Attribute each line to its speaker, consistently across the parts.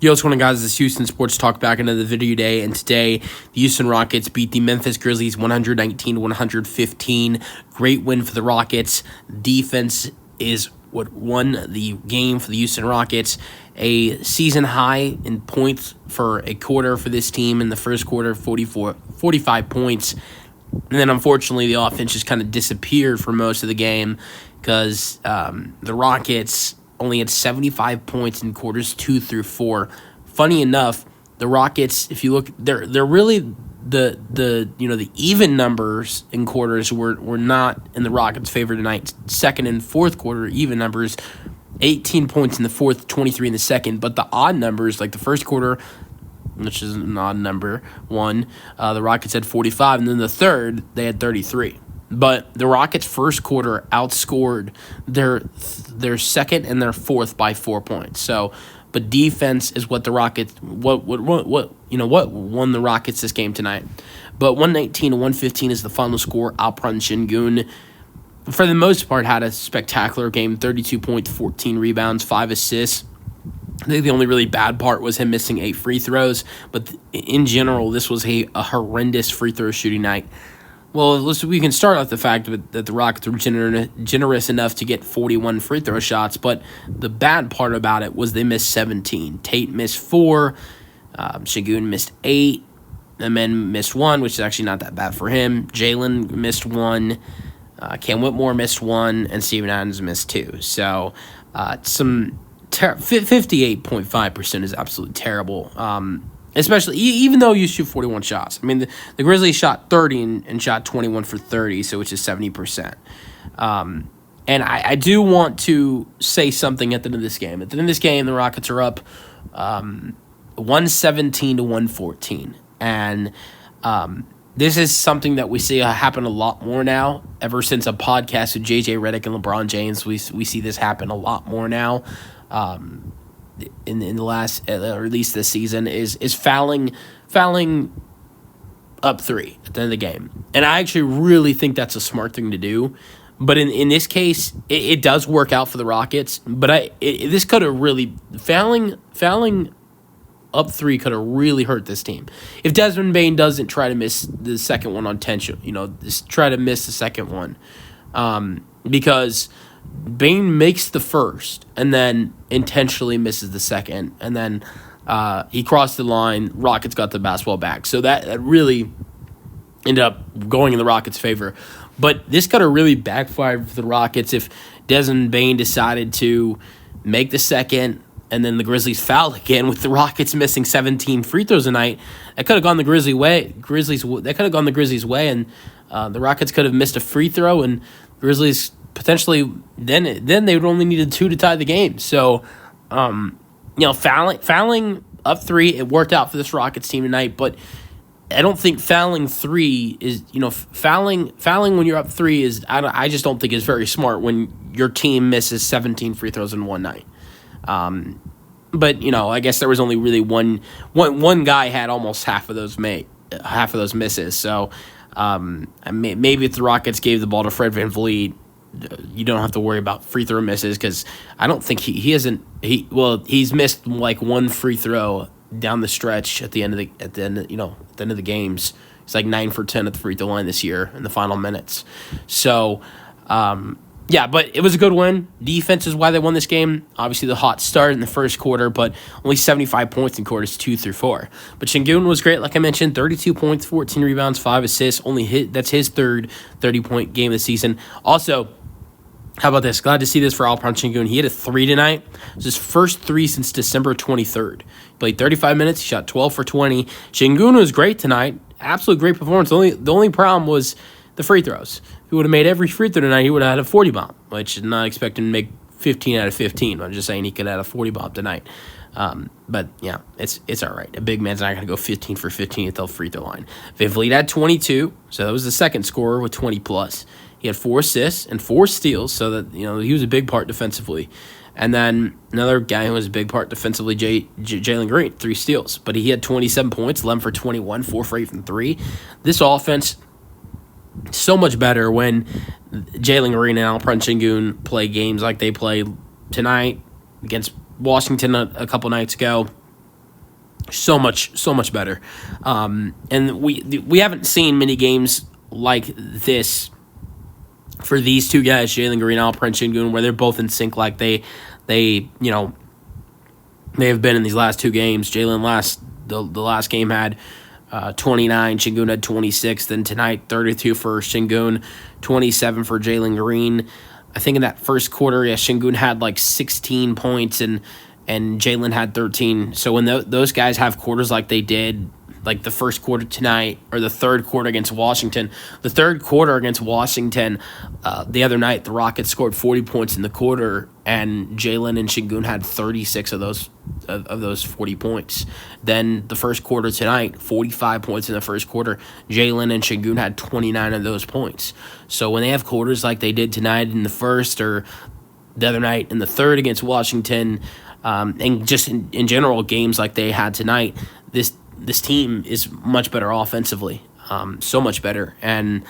Speaker 1: Yo, what's going on, guys? This is Houston Sports Talk back into the video day, and today the Houston Rockets beat the Memphis Grizzlies 119-115. Great win for the Rockets. Defense is what won the game for the Houston Rockets. A season high in points for a quarter for this team in the first quarter, 45 points. And then, unfortunately, the offense just kind of disappeared for most of the game because the Rockets only had 75 points in quarters 2 through 4. Funny enough, the Rockets, if you look, they're really the even numbers in quarters were not in the Rockets' favor tonight. Second and fourth quarter even numbers, 18 points in the fourth, 23 in the second. But the odd numbers, like the first quarter, which is an odd number, the Rockets had 45, and then the third they had 33. But the Rockets' first quarter outscored their second and their fourth by 4 points. So, but defense is what the Rockets what won the Rockets this game tonight. But 119-115 is the final score. Alperen Sengun, for the most part, had a spectacular game. 32 points, 14 rebounds, 5 assists. I think the only really bad part was him missing 8 free throws. But in general, this was a horrendous free throw shooting night. Well, we can start off the fact that the Rockets were generous enough to get 41 free throw shots, but the bad part about it was they missed 17. Tate missed 4, Sengun missed 8, and then missed 1, which is actually not that bad for him. Jalen missed 1, Cam Whitmore missed 1, and Steven Adams missed 2. So 58.5% is absolutely terrible. Especially, even though you shoot 41 shots. I mean, the Grizzlies shot 30 and shot 21 for 30, so which is 70%. And I do want to say something at the end of this game. At the end of this game, the Rockets are up 117-114. And this is something that we see happen a lot more now. Ever since a podcast with J.J. Redick and LeBron James, we see this happen a lot more now. In the last, or at least this season, is fouling up 3 at the end of the game. And I actually really think that's a smart thing to do. But in this case, it does work out for the Rockets. But this could have really, fouling up 3 could have really hurt this team. If Desmond Bane doesn't try to miss the second one on tension, just try to miss the second one. Because Bane makes the first and then intentionally misses the second, and then he crossed the line. Rockets got the basketball back. So that really ended up going in the Rockets' favor. But this could have really backfired for the Rockets if Desmond Bane decided to make the second and then the Grizzlies fouled again with the Rockets missing 17 free throws a night. That could have gone the Grizzlies' way. And the Rockets could have missed a free throw, and Grizzlies potentially then they would only needed 2 to tie the game. So, fouling up 3, it worked out for this Rockets team tonight. But I don't think fouling 3 is fouling when you're up 3 is I just don't think is very smart when your team misses 17 free throws in one night. But I guess there was only really one guy had almost half of those misses. So maybe if the Rockets gave the ball to Fred VanVleet, you don't have to worry about free throw misses, because I don't think he's missed like one free throw down the stretch at the end of the games. He's like 9 for 10 at the free throw line this year in the final minutes. So but it was a good win. Defense is why they won this game. Obviously, the hot start in the first quarter, but only 75 points in quarters 2 through 4. But Sengun was great, like I mentioned, 32 points, 14 rebounds, 5 assists. That's his third 30-point game of the season. Also, how about this? Glad to see this for Alperen Sengun. He hit a 3 tonight. It was his first 3 since December 23rd. He played 35 minutes. He shot 12 for 20. Sengun was great tonight. Absolute great performance. The only problem was the free throws. If he would have made every free throw tonight, he would have had a 40 bomb, which is not expecting to make 15 out of 15. I'm just saying he could have had a 40 bomb tonight. But yeah, it's all right. A big man's not going to go 15 for 15 at the free throw line. VanVleet had 22, so that was the second scorer with 20 plus. He had 4 assists and 4 steals, so that he was a big part defensively. And then another guy who was a big part defensively, Jalen Green, 3 steals. But he had 27 points, 11 for 21, 4 for 8 from 3. This offense, so much better when Jalen Green and Alperen Sengun play games like they played tonight against Washington a couple nights ago. so much better. And we haven't seen many games like this for these two guys, Jalen Green, Alperen Sengun, where they're both in sync like they have been in these last two games. Jalen the last game had 29, Sengun had 26. Then tonight, 32 for Sengun, 27 for Jalen Green. I think in that first quarter, Sengun had like 16 points and Jalen had 13. So when those guys have quarters like they did, like the first quarter tonight or the third quarter against Washington, the other night, the Rockets scored 40 points in the quarter, and Jalen and Sengun had 36 of those 40 points. Then the first quarter tonight, 45 points in the first quarter. Jalen and Sengun had 29 of those points. So when they have quarters like they did tonight in the first or the other night in the third against Washington, and just in general games like they had tonight, this team is much better offensively, so much better. And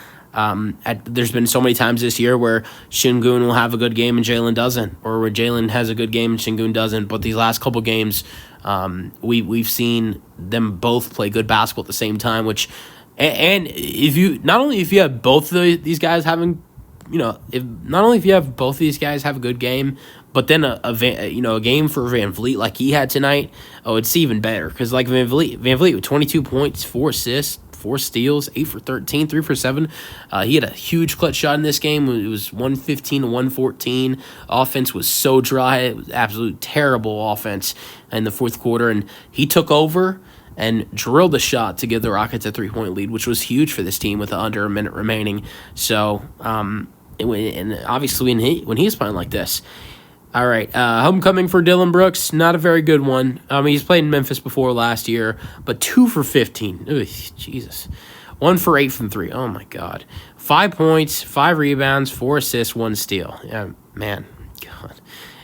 Speaker 1: there's been so many times this year where Sengun will have a good game and Jalen doesn't, or where Jalen has a good game and Sengun doesn't. But these last couple games, we've seen them both play good basketball at the same time. Which, and if you have both of these guys having, if you have both of these guys have a good game, but then a game for Van Vliet like he had tonight, it's even better. Because like Van Vliet with 22 points, 4 assists, 4 steals, 8 for 13, 3 for 7. He had a huge clutch shot in this game. It was 115 to 114. Offense was so dry. It was absolute terrible offense in the fourth quarter. And he took over and drilled a shot to give the Rockets a 3-point lead, which was huge for this team with under a minute remaining. So, and obviously when he's playing like this. All right, homecoming for Dillon Brooks, not a very good one. He's played in Memphis before last year, but 2 for 15. Ugh, Jesus. 1 for 8 from 3. Oh, my God. 5 points, 5 rebounds, 4 assists, 1 steal. Yeah, man, God.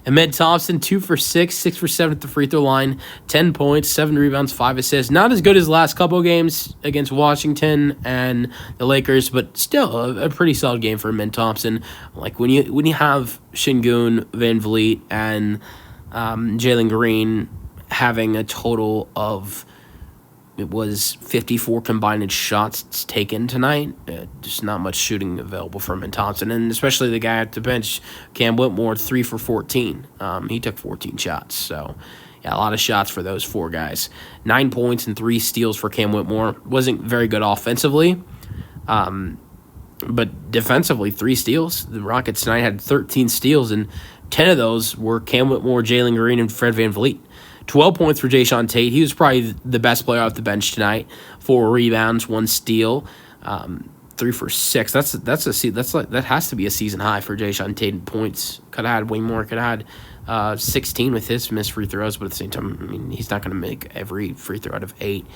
Speaker 1: Ahmed Thompson, 2 for 6, 6 for 7 at the free throw line, 10 points, 7 rebounds, 5 assists. Not as good as the last couple of games against Washington and the Lakers, but still a pretty solid game for Ahmed Thompson. Like when you have Sengun, Van Vliet, and Jalen Green having a total of, it was 54 combined shots taken tonight. Just not much shooting available for Ahmed Thompson, and especially the guy at the bench, Cam Whitmore, 3 for 14. He took 14 shots, so yeah, a lot of shots for those 4 guys. 9 points and 3 steals for Cam Whitmore. Wasn't very good offensively, but defensively, 3 steals. The Rockets tonight had 13 steals, and 10 of those were Cam Whitmore, Jalen Green, and Fred VanVleet. 12 points for Jayshawn Tate. He was probably the best player off the bench tonight. 4 rebounds, 1 steal, 3 for 6. That has to be a season high for Jayshawn Tate in points. Could have had way more. Could have had 16 with his missed free throws, but at the same time, he's not going to make every free throw out of 8.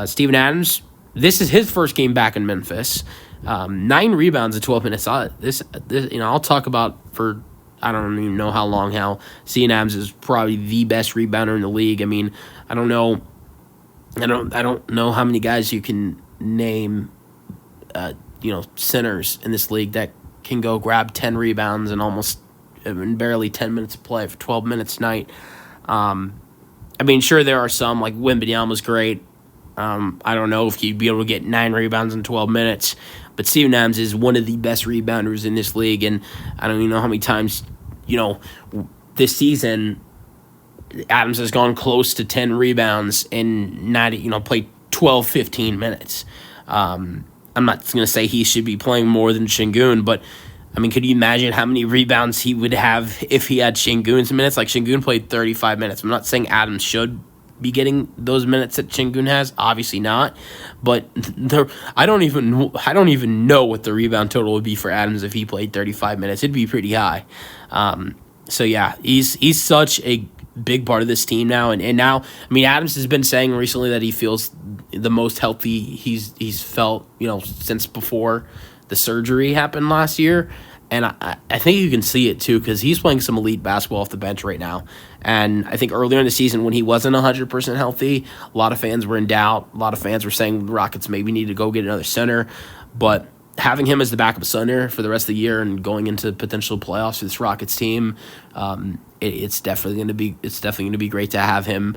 Speaker 1: Steven Adams. This is his first game back in Memphis. 9 rebounds in 12 minutes. I'll talk about for, I don't even know how long, how Steven Adams is probably the best rebounder in the league. I mean, I don't know how many guys you can name, centers in this league that can go grab 10 rebounds in barely 10 minutes of play for 12 minutes tonight. Sure, there are some, like Wembanyama was great. I don't know if he'd be able to get 9 rebounds in 12 minutes, but Steven Adams is one of the best rebounders in this league, and I don't even know how many times, this season Adams has gone close to 10 rebounds and not, played 12, 15 minutes. I'm not going to say he should be playing more than Sengun, but, could you imagine how many rebounds he would have if he had Sengun's minutes? Like, Sengun played 35 minutes. I'm not saying Adams should be getting those minutes that Sengun has, obviously not, but I don't even know what the rebound total would be for Adams if he played 35 minutes. It'd be pretty high. So yeah, he's such a big part of this team now, and now, Adams has been saying recently that he feels the most healthy he's felt, since before the surgery happened last year. And I think you can see it, too, because he's playing some elite basketball off the bench right now. And I think earlier in the season when he wasn't 100% healthy, a lot of fans were in doubt. A lot of fans were saying the Rockets maybe need to go get another center. But having him as the backup center for the rest of the year and going into potential playoffs for this Rockets team, it's definitely going to be great to have him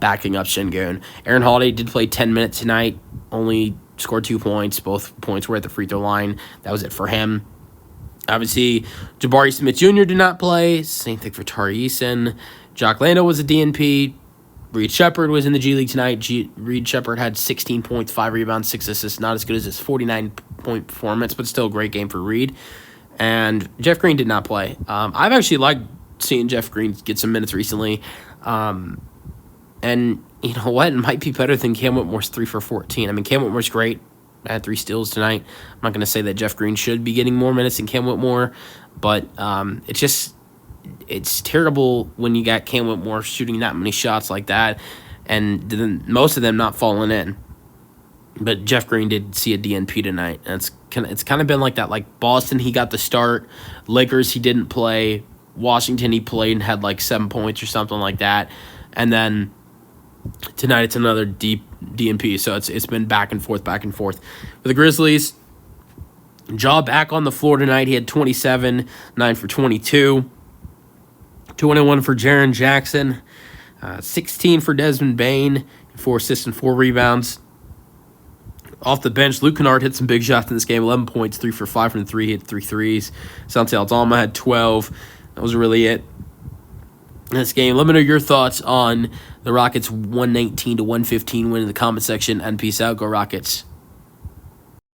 Speaker 1: backing up Sengun. Aaron Holiday did play 10 minutes tonight, only scored 2 points. Both points were at the free throw line. That was it for him. Obviously, Jabari Smith Jr. did not play. Same thing for Tari Eason. Jock Lando was a DNP. Reed Shepard was in the G League tonight. Reed Shepard had 16 points, 5 rebounds, 6 assists. Not as good as his 49-point performance, but still a great game for Reed. And Jeff Green did not play. I've actually liked seeing Jeff Green get some minutes recently. And you know what? It might be better than Cam Whitmore's 3 for 14. I mean, Cam Whitmore's great. I had 3 steals tonight. I'm not going to say that Jeff Green should be getting more minutes than Cam Whitmore, but it's terrible when you got Cam Whitmore shooting that many shots like that, and then most of them not falling in. But Jeff Green did see a DNP tonight, and it's kind of been like that. Like Boston, he got the start. Lakers, he didn't play. Washington, he played and had like 7 points or something like that, and then tonight it's another deep DNP. So it's been back and forth. For the Grizzlies, Ja back on the floor tonight. He had 27, 9 for 22. 21 for Jaren Jackson, 16 for Desmond Bane, 4 assists and 4 rebounds. Off the bench, Luke Kennard hit some big shots in this game, 11 points, 3 for 5 from the 3, hit 3 threes. Santi Aldama had 12. That was really it in this game. Let me know your thoughts on the Rockets' 119-115 win in the comment section, and peace out. Go Rockets.